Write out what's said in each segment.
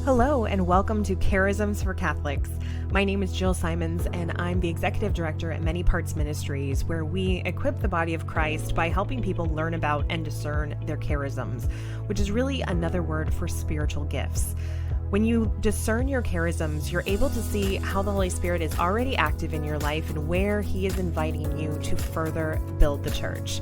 Hello, and welcome to Charisms for Catholics. My name is Jill Simons, and I'm the executive director at Many Parts Ministries, where we equip the body of Christ by helping people learn about and discern their charisms, which is really another word for spiritual gifts. When you discern your charisms, you're able to see how the Holy Spirit is already active in your life and where He is inviting you to further build the church.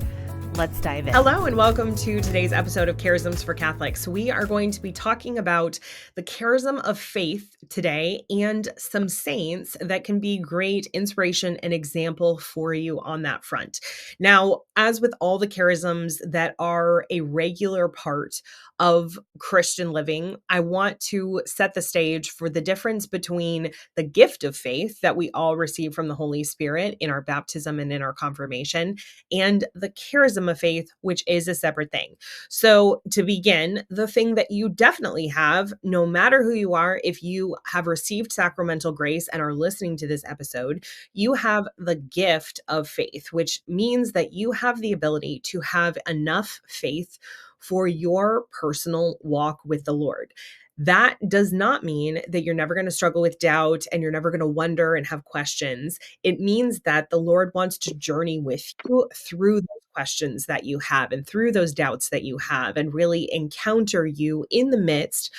Let's dive in. Hello, and welcome to today's episode of Charisms for Catholics. We are going to be talking about the Charism of Faith today and some saints that can be great inspiration and example for you on that front. Now, as with all the charisms that are a regular part of Christian living, I want to set the stage for the difference between the gift of faith that we all receive from the Holy Spirit in our baptism and in our confirmation, and the charism of faith, which is a separate thing. So to begin, the thing that you definitely have, no matter who you are, if you have received sacramental grace and are listening to this episode, you have the gift of faith, which means that you have the ability to have enough faith for your personal walk with the Lord. That does not mean that you're never going to struggle with doubt and you're never going to wonder and have questions. It means that the Lord wants to journey with you through those questions that you have and through those doubts that you have and really encounter you in the midst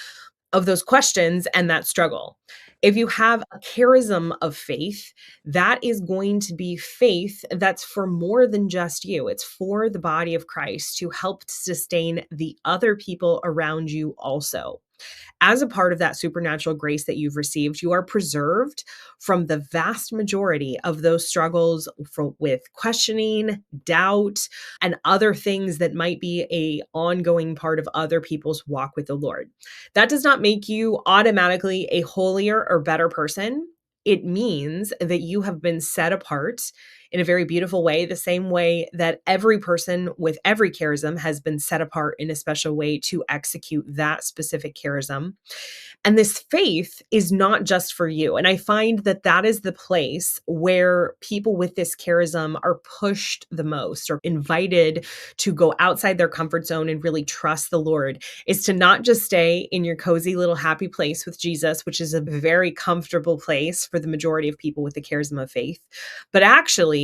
of those questions and that struggle. If you have a charism of faith, that is going to be faith that's for more than just you. It's for the body of Christ to help sustain the other people around you also. As a part of that supernatural grace that you've received, you are preserved from the vast majority of those struggles with questioning, doubt, and other things that might be an ongoing part of other people's walk with the Lord. That does not make you automatically a holier or better person. It means that you have been set apart in a very beautiful way, the same way that every person with every charism has been set apart in a special way to execute that specific charism. And this faith is not just for you. And I find that that is the place where people with this charism are pushed the most or invited to go outside their comfort zone and really trust the Lord, is to not just stay in your cozy little happy place with Jesus, which is a very comfortable place for the majority of people with the charism of faith, but actually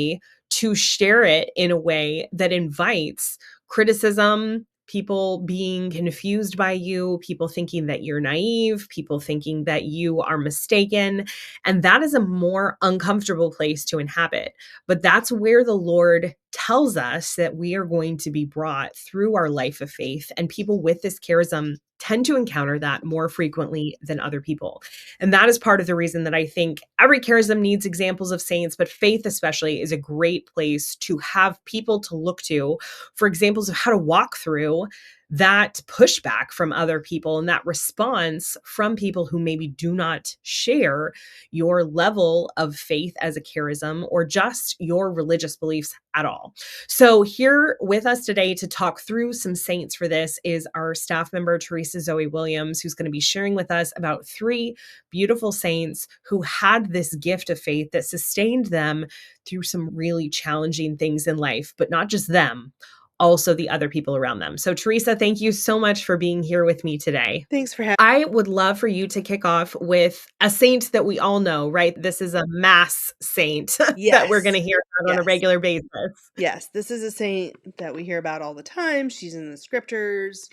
to share it in a way that invites criticism, people being confused by you, people thinking that you're naive, people thinking that you are mistaken. And that is a more uncomfortable place to inhabit. But that's where the Lord tells us that we are going to be brought through our life of faith. And people with this charism tend to encounter that more frequently than other people. And that is part of the reason that I think every charism needs examples of saints, but faith especially is a great place to have people to look to for examples of how to walk through that pushback from other people and that response from people who maybe do not share your level of faith as a charism or just your religious beliefs at all. So here with us today to talk through some saints for this is our staff member, Teresa Zoe Williams, who's going to be sharing with us about 3 beautiful saints who had this gift of faith that sustained them through some really challenging things in life, but not just them, also the other people around them. So Teresa, thank you so much for being here with me today. Thanks for having I would love for you to kick off with a saint that we all know, right? This is a mass saint that we're going to hear about on a regular basis. Yes, this is a saint that we hear about all the time. She's in the scriptures.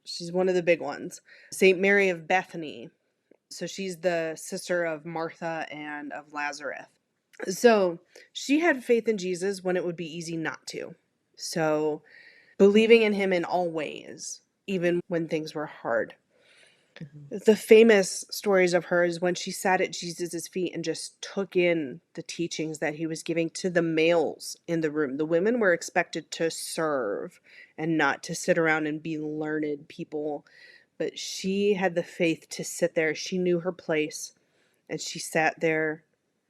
She's one of the big ones. Saint Mary of Bethany. So she's the sister of Martha and of Lazarus. So she had faith in Jesus when it would be easy not to. So believing in him in all ways, even when things were hard. The famous stories of her is when she sat at Jesus's feet and just took in the teachings that he was giving to the males in the room. The women were expected to serve and not to sit around and be learned people. But she had the faith to sit there. She knew her place and she sat there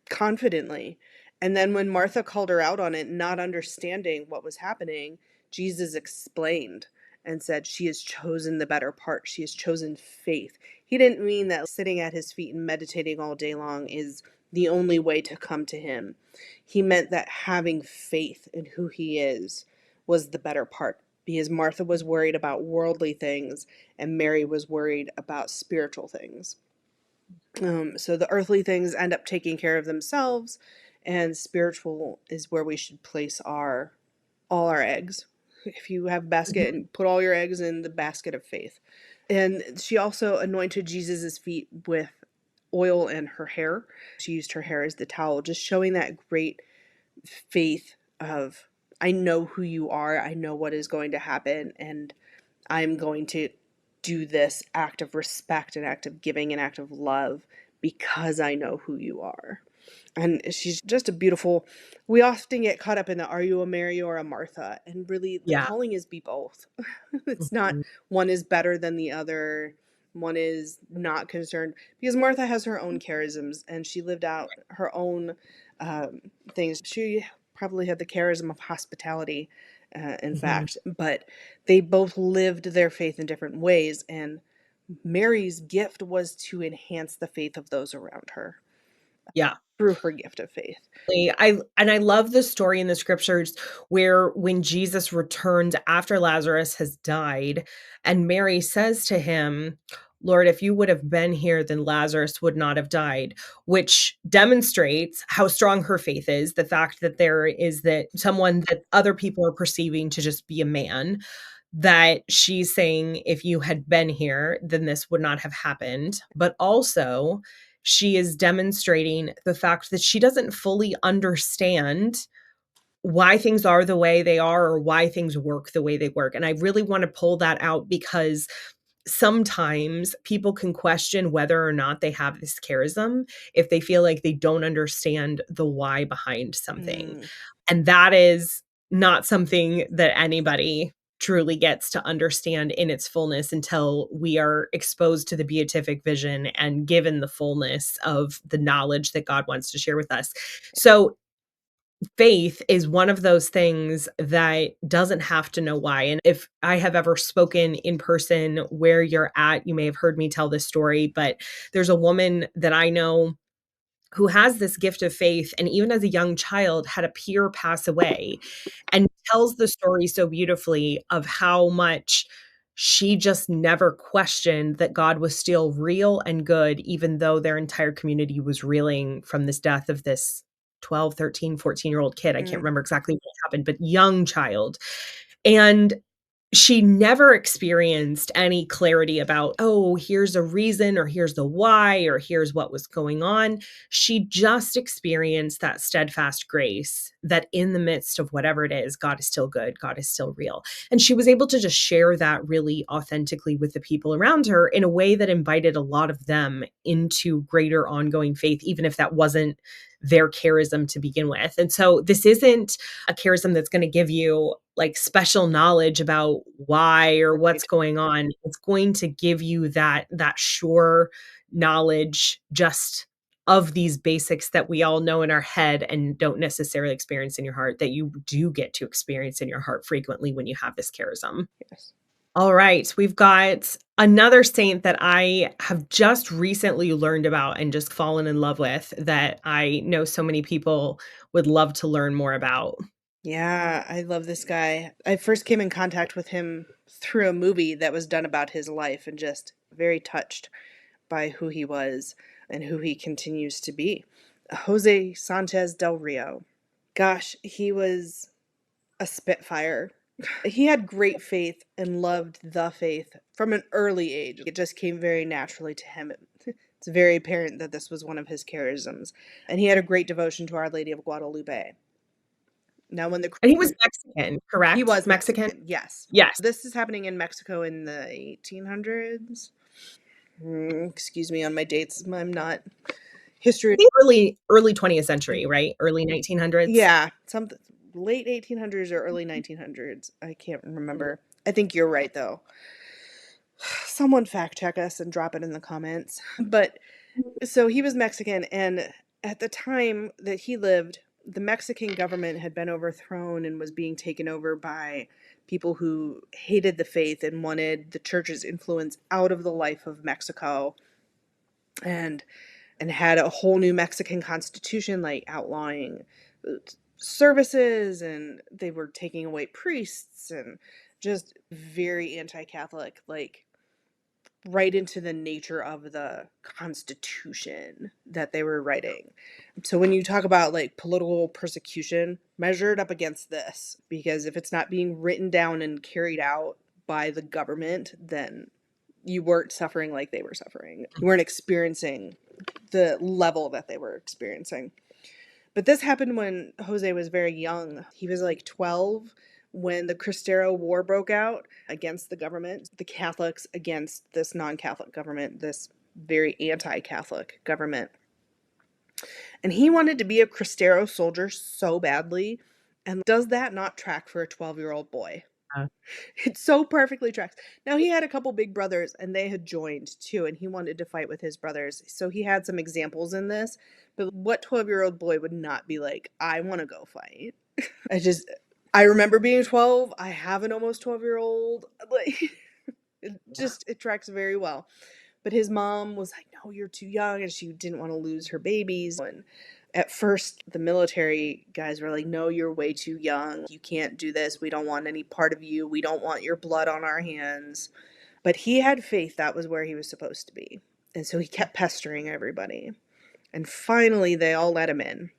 confidently. And then when Martha called her out on it, not understanding what was happening, Jesus explained and said, she has chosen the better part. She has chosen faith. He didn't mean that sitting at his feet and meditating all day long is the only way to come to him. He meant that having faith in who he is was the better part. because Martha was worried about worldly things and Mary was worried about spiritual things. So the earthly things end up taking care of themselves, and spiritual is where we should place all our eggs. If you have a basket, and put all your eggs in the basket of faith. And she also anointed Jesus's feet with oil and her hair. She used her hair as the towel, just showing that great faith of, I know who you are, I know what is going to happen, and I'm going to do this act of respect, an act of giving, an act of love because I know who you are. And she's just a beautiful, we often get caught up in the, are you a Mary or a Martha? And really the Yeah. calling is be both. It's not Mhm. one is better than the other. One is not concerned, because Martha has her own charisms and she lived out her own things. She probably had the charism of hospitality, in Mhm. fact, but they both lived their faith in different ways. And Mary's gift was to enhance the faith of those around her Yeah. through her gift of faith. I love the story in the scriptures where when Jesus returns after Lazarus has died, and Mary says to him, "Lord, if you would have been here, then Lazarus would not have died," which demonstrates how strong her faith is. The fact that there is that someone that other people are perceiving to just be a man, that she's saying, if you had been here, then this would not have happened. But also, she is demonstrating the fact that she doesn't fully understand why things are the way they are or why things work the way they work. And I really want to pull that out because sometimes people can question whether or not they have this charism if they feel like they don't understand the why behind something. Mm, And that is not something that anybody truly gets to understand in its fullness until we are exposed to the beatific vision and given the fullness of the knowledge that God wants to share with us. So faith is one of those things that doesn't have to know why. And if I have ever spoken in person where you're at, you may have heard me tell this story, but there's a woman that I know who has this gift of faith, and even as a young child had a peer pass away, and tells the story so beautifully of how much she just never questioned that God was still real and good, even though their entire community was reeling from this death of this 12, 13, 14-year-old kid. I can't mm, remember exactly what happened, but young child. And she never experienced any clarity about, oh, here's a reason, or here's the why, or here's what was going on. She just experienced that steadfast grace that in the midst of whatever it is, God is still good, God is still real. And she was able to just share that really authentically with the people around her in a way that invited a lot of them into greater ongoing faith, even if that wasn't their charism to begin with. And so this isn't a charism that's going to give you like special knowledge about why or what's right. going on. It's going to give you that sure knowledge just of these basics that we all know in our head and don't necessarily experience in your heart, that you do get to experience in your heart frequently when you have this charism. Yes. All right, we've got another saint that I have just recently learned about and just fallen in love with, that I know so many people would love to learn more about. Yeah, I love this guy. I first came in contact with him through a movie that was done about his life, and just very touched by who he was and who he continues to be. Jose Sanchez del Rio. Gosh, he was a spitfire. He had great faith and loved the faith from an early age. It just came very naturally to him. It's very apparent that this was one of his charisms. And he had a great devotion to Our Lady of Guadalupe. Now, when the And he was Mexican, he correct? was Mexican? Mexican, yes. Yes. This is happening in Mexico in the 1800s. Excuse me on my dates. I'm not I history. think early 20th century, right? Early 1900s. Yeah, something late 1800s or early 1900s. I can't remember. I think you're right though. Someone fact check us and drop it in the comments. But so he was Mexican, and at the time that he lived, the Mexican government had been overthrown and was being taken over by people who hated the faith and wanted the church's influence out of the life of Mexico, and had a whole new Mexican constitution, like outlawing services, and they were taking away priests and just very anti-Catholic, like right into the nature of the Constitution that they were writing. So when you talk about like political persecution, measure it up against this, because if it's not being written down and carried out by the government, then you weren't suffering like they were suffering. You weren't experiencing the level that they were experiencing. But this happened when Jose was very young. He was like 12 when the Cristero War broke out against the government, the Catholics against this non-Catholic government, this very anti-Catholic government. And he wanted to be a Cristero soldier so badly. And does that not track for a 12-year-old boy? It so perfectly tracks. Now, he had a couple big brothers, and they had joined too, and he wanted to fight with his brothers. So he had some examples in this. But what 12-year-old boy would not be like, I want to go fight? I remember being 12. I have an almost 12-year-old. Like, it tracks very well. But his mom was like, no, you're too young, and she didn't want to lose her babies. And at first, the military guys were like, no, you're way too young. You can't do this. We don't want any part of you. We don't want your blood on our hands. But he had faith that was where he was supposed to be. And so he kept pestering everybody. And finally, they all let him in.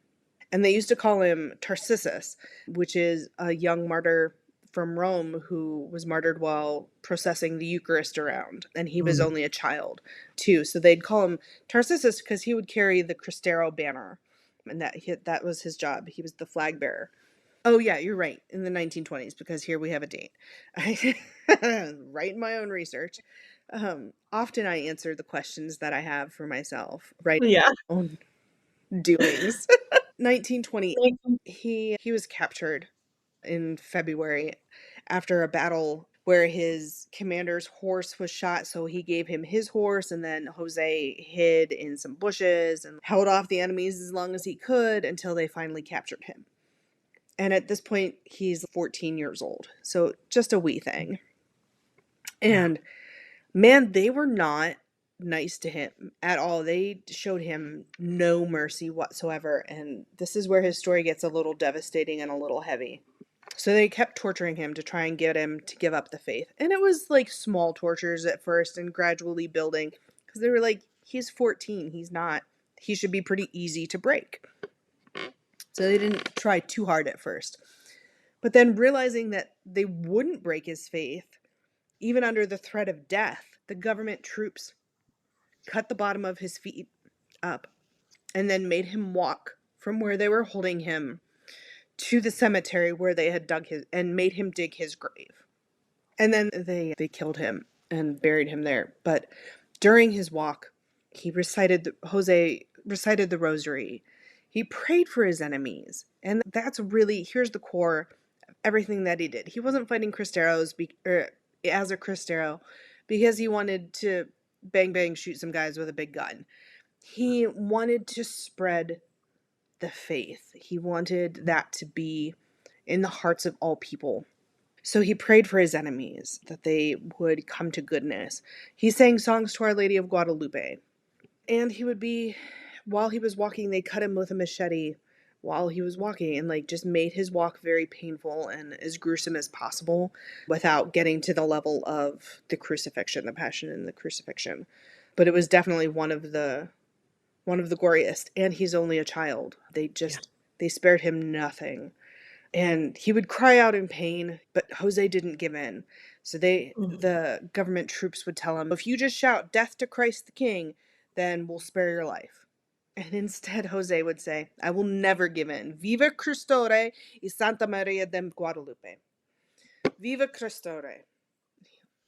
And they used to call him Tarcissus, which is a young martyr from Rome who was martyred while processing the Eucharist around. And he was only a child, too. So they'd call him Tarcissus because he would carry the Cristero banner. And that was his job. He was the flag bearer. Oh, yeah, you're right. In the 1920s, because here we have a date. I write my own research. Often I answer the questions that I have for myself, right? Yeah. Own doings. 1920, he was captured in February after a battle where his commander's horse was shot, so he gave him his horse, and then Jose hid in some bushes and held off the enemies as long as he could until they finally captured him. And at this point, he's 14 years old, so just a wee thing. And man, they were not nice to him at all. They showed him no mercy whatsoever, and this is where his story gets a little devastating and a little heavy. So they kept torturing him to try and get him to give up the faith. And it was like small tortures at first and gradually building, because they were like, he's 14, he should be pretty easy to break. So they didn't try too hard at first. But then realizing that they wouldn't break his faith, even under the threat of death, the government troops cut the bottom of his feet up and then made him walk from where they were holding him to the cemetery where they had dug his, and made him dig his grave. And then they killed him and buried him there. But during his walk, Jose recited the rosary. He prayed for his enemies. And that's really, here's the core of everything that he did. He wasn't fighting Cristeros as a Cristero because he wanted to bang bang shoot some guys with a big gun. He wanted to spread the faith. He wanted that to be in the hearts of all people. So he prayed for his enemies, that they would come to goodness. He sang songs to Our Lady of Guadalupe. And while he was walking, they cut him with a machete while he was walking, and like just made his walk very painful and as gruesome as possible without getting to the level of the crucifixion, the passion and the crucifixion. But it was definitely one of the goriest, and he's only a child. They spared him nothing. And he would cry out in pain, but Jose didn't give in. So the government troops would tell him, if you just shout death to Christ the King, then we'll spare your life. And instead Jose would say, I will never give in. Viva Cristore y Santa Maria de Guadalupe. Viva Cristore.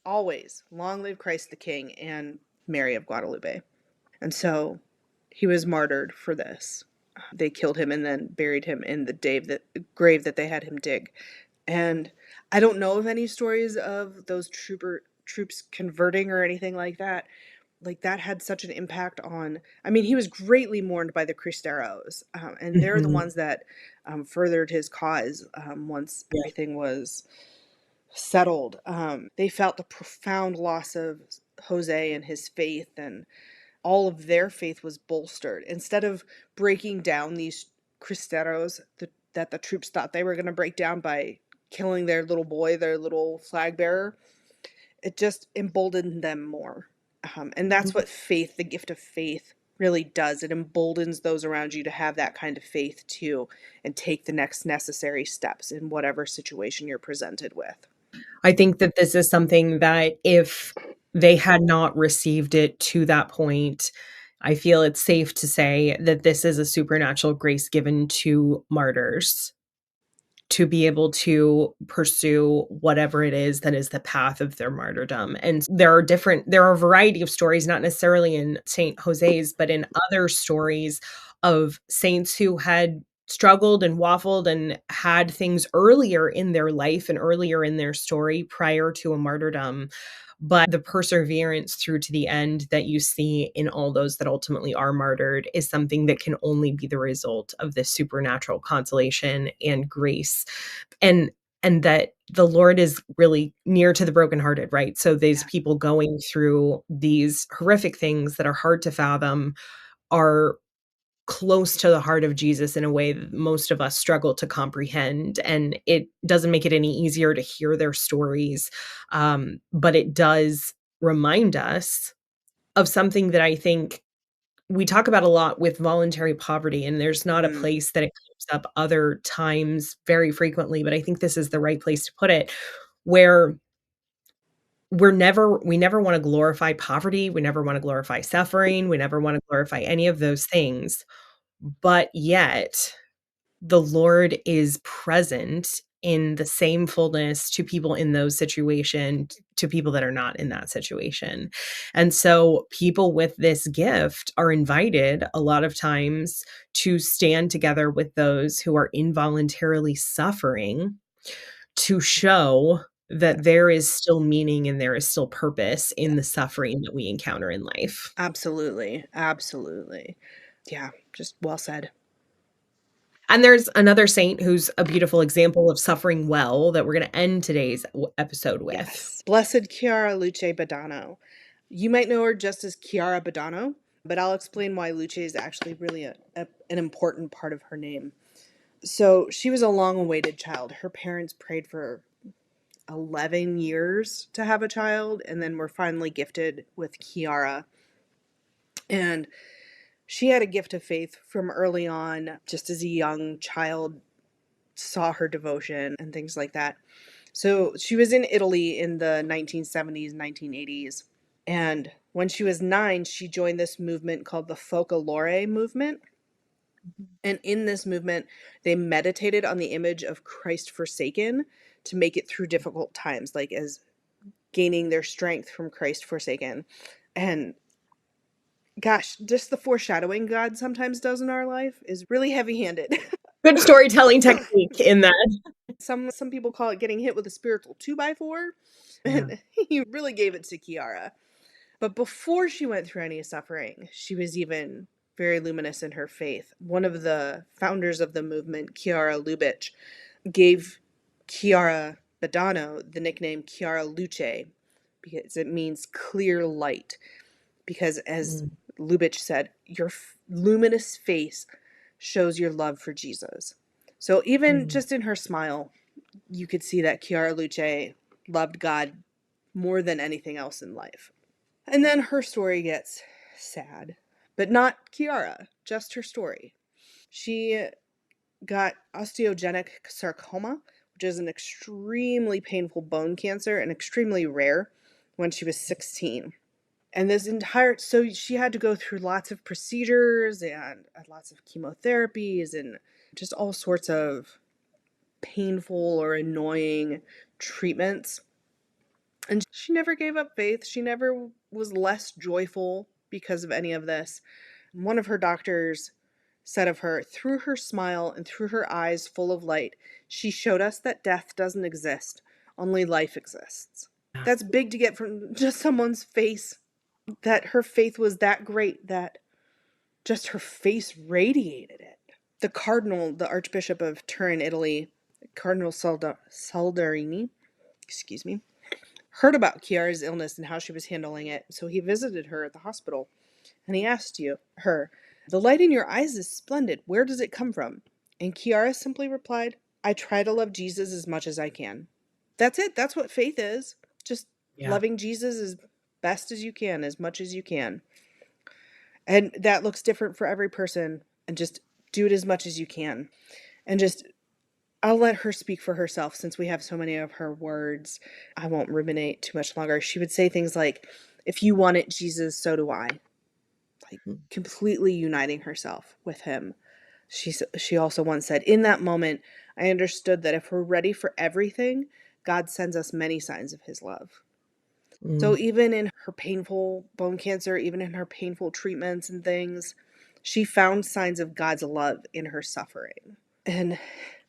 Always. Long live Christ the King and Mary of Guadalupe. And so he was martyred for this. They killed him and then buried him in the grave that they had him dig. And I don't know of any stories of those troops converting or anything like that. Like, that had such an impact on, I mean, he was greatly mourned by the Cristeros, and they're the ones that furthered his cause once everything was settled. They felt the profound loss of Jose and his faith, and all of their faith was bolstered. Instead of breaking down these Cristeros that the troops thought they were going to break down by killing their little boy, their little flag bearer, it just emboldened them more. And that's what faith, the gift of faith, really does. It emboldens those around you to have that kind of faith too, and take the next necessary steps in whatever situation you're presented with. I think that this is something that if they had not received it to that point, I feel it's safe to say that this is a supernatural grace given to martyrs to be able to pursue whatever it is that is the path of their martyrdom. And there are a variety of stories, not necessarily in Saint Jose's, but in other stories of saints who had struggled and waffled and had things earlier in their life and earlier in their story prior to a martyrdom. But the perseverance through to the end that you see in all those that ultimately are martyred is something that can only be the result of this supernatural consolation and grace. And and that the Lord is really near to the brokenhearted, right? So these Yeah, people going through these horrific things that are hard to fathom are close to the heart of Jesus in a way that most of us struggle to comprehend. And it doesn't make it any easier to hear their stories. But it does remind us of something that I think we talk about a lot with voluntary poverty, and there's not a hmm, place that it comes up other times very frequently, but I think this is the right place to put it, where we never wanna glorify poverty, we never wanna glorify suffering, we never wanna glorify any of those things, but yet the Lord is present in the same fullness to people in those situations, to people that are not in that situation. And so people with this gift are invited a lot of times to stand together with those who are involuntarily suffering to show yeah, that there is still meaning and there is still purpose in the suffering that we encounter in life. absolutely, absolutely. Yeah, just well said. And there's another saint who's a beautiful example of suffering well that we're gonna end today's episode with. Yes, Blessed Chiara Luce Badano. You might know her just as Chiara Badano, but I'll explain why Luce is actually really an important part of her name. So she was a long awaited child. Her parents prayed for 11 years to have a child and then were finally gifted with Chiara. And she had a gift of faith from early on, just as a young child, saw her devotion and things like that. So she was in Italy in the 1970s, 1980s. And when she was 9, she joined this movement called the Folklore movement. And in this movement, they meditated on the image of Christ forsaken to make it through difficult times, like as gaining their strength from Christ forsaken. And gosh, just the foreshadowing God sometimes does in our life is really heavy handed. Good storytelling technique in that. Some people call it getting hit with a spiritual 2x4. Yeah. And he really gave it to Kiara. But before she went through any suffering, she was even very luminous in her faith. One of the founders of the movement, Chiara Lubich, gave Chiara Badano the nickname Chiara Luce because it means clear light. Because as Mm, Lubich said, your luminous face shows your love for Jesus. So even mm, just in her smile, you could see that Chiara Luce loved God more than anything else in life. And then her story gets sad, but not Chiara, just her story. She got osteogenic sarcoma, which is an extremely painful bone cancer and extremely rare, when she was 16. And so she had to go through lots of procedures and lots of chemotherapies and just all sorts of painful or annoying treatments. And she never gave up faith. She never was less joyful because of any of this. One of her doctors said of her, through her smile and through her eyes full of light, she showed us that death doesn't exist, only life exists. yeah. That's big to get from just someone's face, that her faith was that great that just her face radiated it. The cardinal, the Archbishop of Turin, Italy, Cardinal Saldarini, excuse me, heard about Chiara's illness and how she was handling it, so he visited her at the hospital and he asked her, "The light in your eyes is splendid. Where does it come from?" And Chiara simply replied, I try to love Jesus as much as I can. That's it. That's what faith is. Just Yeah. loving Jesus as best as you can, as much as you can. And that looks different for every person. And just do it as much as you can. And just, I'll let her speak for herself since we have so many of her words. I won't ruminate too much longer. She would say things like, if you want it, Jesus, so do I. Like completely uniting herself with him. She also once said, in that moment, I understood that if we're ready for everything, God sends us many signs of his love. So Mm. even in her painful bone cancer, even in her painful treatments and things, she found signs of God's love in her suffering. And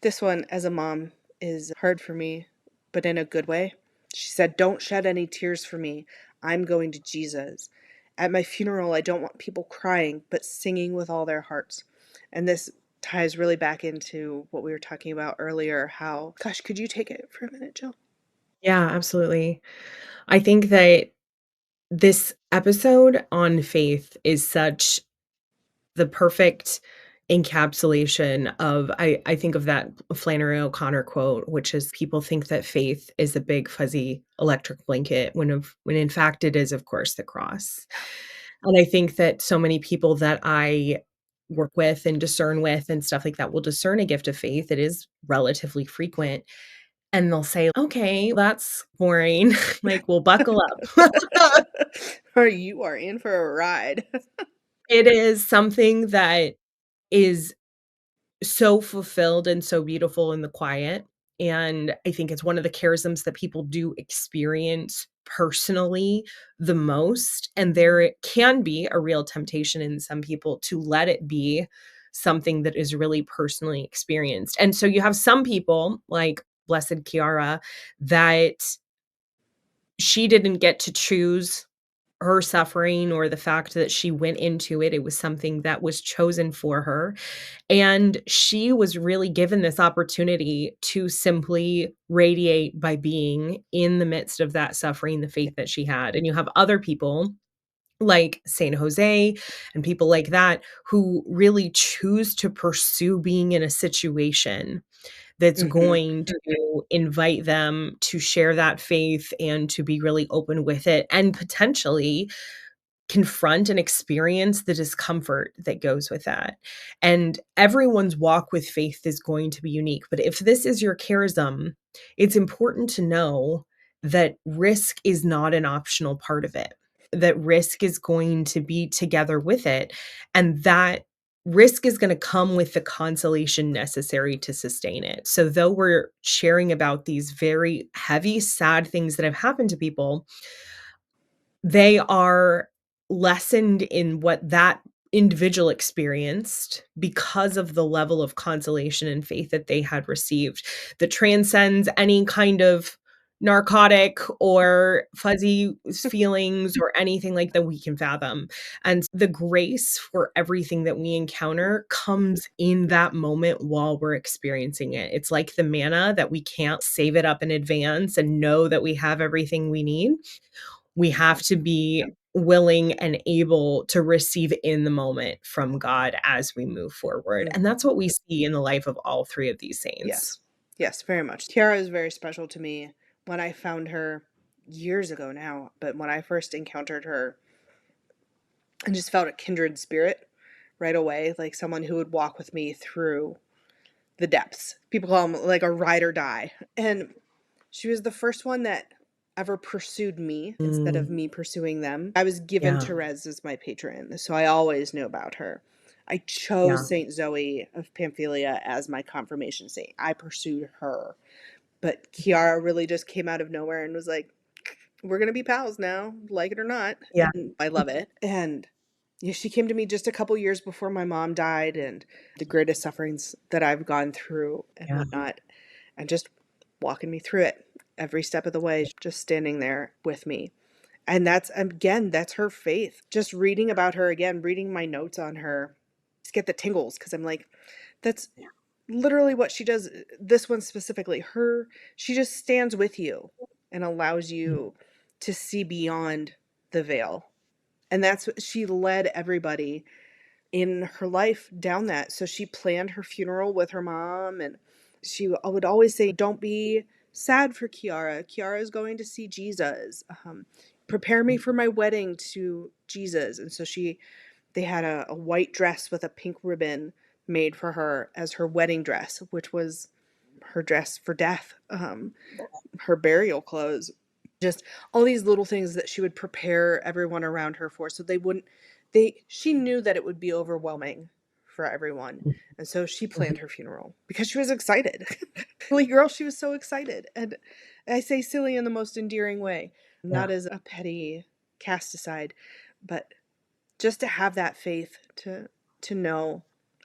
this one, as a mom, is hard for me, but in a good way. She said, don't shed any tears for me. I'm going to Jesus. At my funeral, I don't want people crying, but singing with all their hearts. And this ties really back into what we were talking about earlier. How, gosh, could you take it for a minute, Jill? Yeah, absolutely. I think that this episode on faith is such the perfect encapsulation of I think of that Flannery O'Connor quote, which is people think that faith is a big fuzzy electric blanket when in fact it is, of course, the cross. And I think that so many people that I work with and discern with and stuff like that will discern a gift of faith. It is relatively frequent. And they'll say, okay, that's boring. Like, well, buckle up. Or you are in for a ride. It is something that is so fulfilled and so beautiful in the quiet, and I think it's one of the charisms that people do experience personally the most, and there can be a real temptation in some people to let it be something that is really personally experienced, and so you have some people, like Blessed Chiara, that she didn't get to choose her suffering or the fact that she went into it. It was something that was chosen for her. And she was really given this opportunity to simply radiate by being in the midst of that suffering, the faith that she had. And you have other people like Saint Jose and people like that who really choose to pursue being in a situation that's Hmm. going to invite them to share that faith and to be really open with it and potentially confront and experience the discomfort that goes with that. And everyone's walk with faith is going to be unique. But if this is your charism, it's important to know that risk is not an optional part of it, that risk is going to be together with it. And that risk is going to come with the consolation necessary to sustain it. So, though we're sharing about these very heavy, sad things that have happened to people, they are lessened in what that individual experienced because of the level of consolation and faith that they had received that transcends any kind of narcotic or fuzzy feelings or anything like that we can fathom. And the grace for everything that we encounter comes in that moment while we're experiencing it. It's like the manna that we can't save it up in advance and know that we have everything we need. We have to be willing and able to receive in the moment from God as we move forward. And Hmm. that's what we see in the life of all three of these saints. Yes. Yes, very much. Kiara is very special to me. When I found her years ago now, but when I first encountered her, I just felt a kindred spirit right away, like someone who would walk with me through the depths. People call them like a ride or die. And she was the first one that ever pursued me instead Mm, of me pursuing them. I was given yeah, Therese as my patron, so I always knew about her. I yeah, chose Saint Zoe of Pamphylia as my confirmation saint. I pursued her. But Kiara really just came out of nowhere and was like, we're going to be pals now, like it or not. yeah, And I love it. And yeah, she came to me just a couple years before my mom died and the greatest sufferings that I've gone through and yeah, whatnot, and just walking me through it every step of the way, just standing there with me. And that's, again, that's her faith. Just reading about her again, reading my notes on her, just get the tingles because I'm like, that's literally what she does. This one specifically, she just stands with you and allows mm, you to see beyond the veil. And that's what she led everybody in her life down that. So she planned her funeral with her mom and She would always say, don't be sad for Chiara. Chiara is going to see Jesus. Prepare me for my wedding to Jesus. And so they had a white dress with a pink ribbon made for her as her wedding dress, which was her dress for death, her burial clothes. Just all these little things that she would prepare everyone around her for, so she knew that it would be overwhelming for everyone. And so she planned her funeral because she was excited. Silly girl, she was so excited. And I say silly in the most endearing way, not as a petty cast aside, but just to have that faith to know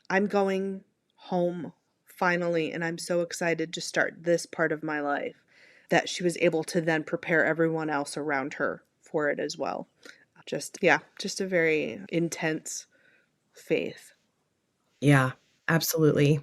I'm going home finally, and I'm so excited to start this part of my life, that she was able to then prepare everyone else around her for it as well. Just a very intense faith. Yeah, absolutely.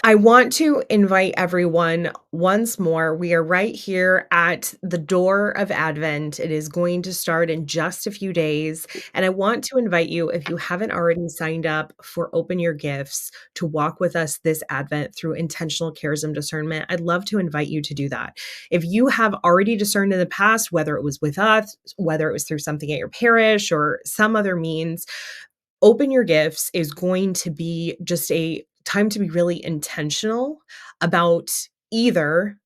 I want to invite everyone once more. We are right here at the door of Advent. It is going to start in just a few days. And I want to invite you, if you haven't already signed up for Open Your Gifts, to walk with us this Advent through intentional charism discernment. I'd love to invite you to do that. If you have already discerned in the past, whether it was with us, whether it was through something at your parish or some other means, Open Your Gifts is going to be just a time to be really intentional about either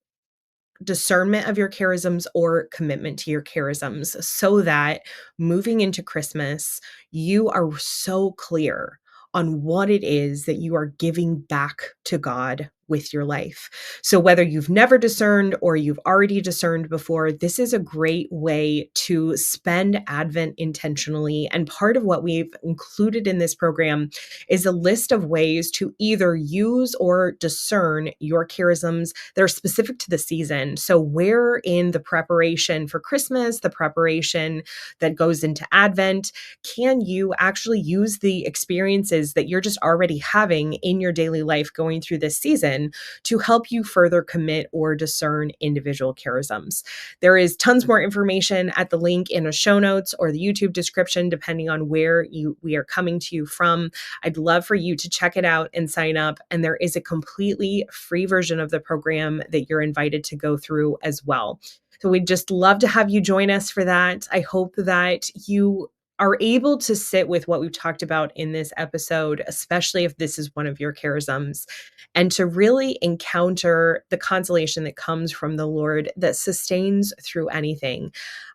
discernment of your charisms or commitment to your charisms, so that moving into Christmas, you are so clear on what it is that you are giving back to God with your life. So whether you've never discerned or you've already discerned before, this is a great way to spend Advent intentionally. And part of what we've included in this program is a list of ways to either use or discern your charisms that are specific to the season. So where in the preparation for Christmas, the preparation that goes into Advent, can you actually use the experiences that you're just already having in your daily life going through this season to help you further commit or discern individual charisms? There is tons more information at the link in the show notes or the YouTube description, depending on where we are coming to you from. I'd love for you to check it out and sign up. And there is a completely free version of the program that you're invited to go through as well. So we'd just love to have you join us for that. I hope that you are able to sit with what we've talked about in this episode, especially if this is one of your charisms, and to really encounter the consolation that comes from the Lord that sustains through anything.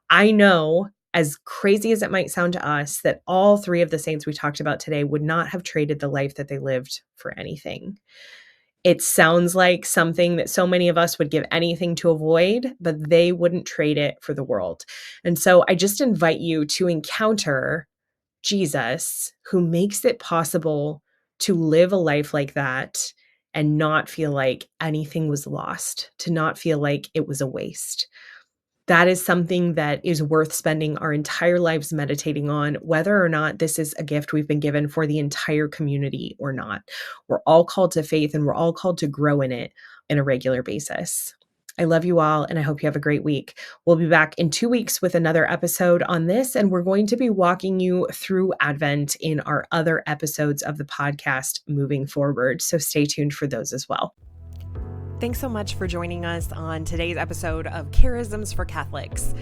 I know, as crazy as it might sound to us, that all three of the saints we talked about today would not have traded the life that they lived for anything. It sounds like something that so many of us would give anything to avoid, but they wouldn't trade it for the world. And so I just invite you to encounter Jesus, who makes it possible to live a life like that and not feel like anything was lost, to not feel like it was a waste. That is something that is worth spending our entire lives meditating on, whether or not this is a gift we've been given for the entire community or not. We're all called to faith, and we're all called to grow in it on a regular basis. I love you all, and I hope you have a great week. We'll be back in 2 weeks with another episode on this, and we're going to be walking you through Advent in our other episodes of the podcast moving forward. So stay tuned for those as well. Thanks so much for joining us on today's episode of Charisms for Catholics.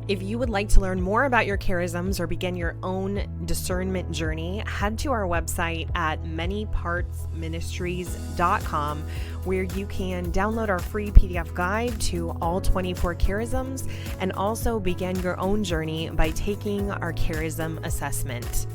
If you would like to learn more about your charisms or begin your own discernment journey, head to our website at manypartsministries.com, where you can download our free PDF guide to all 24 charisms and also begin your own journey by taking our charism assessment.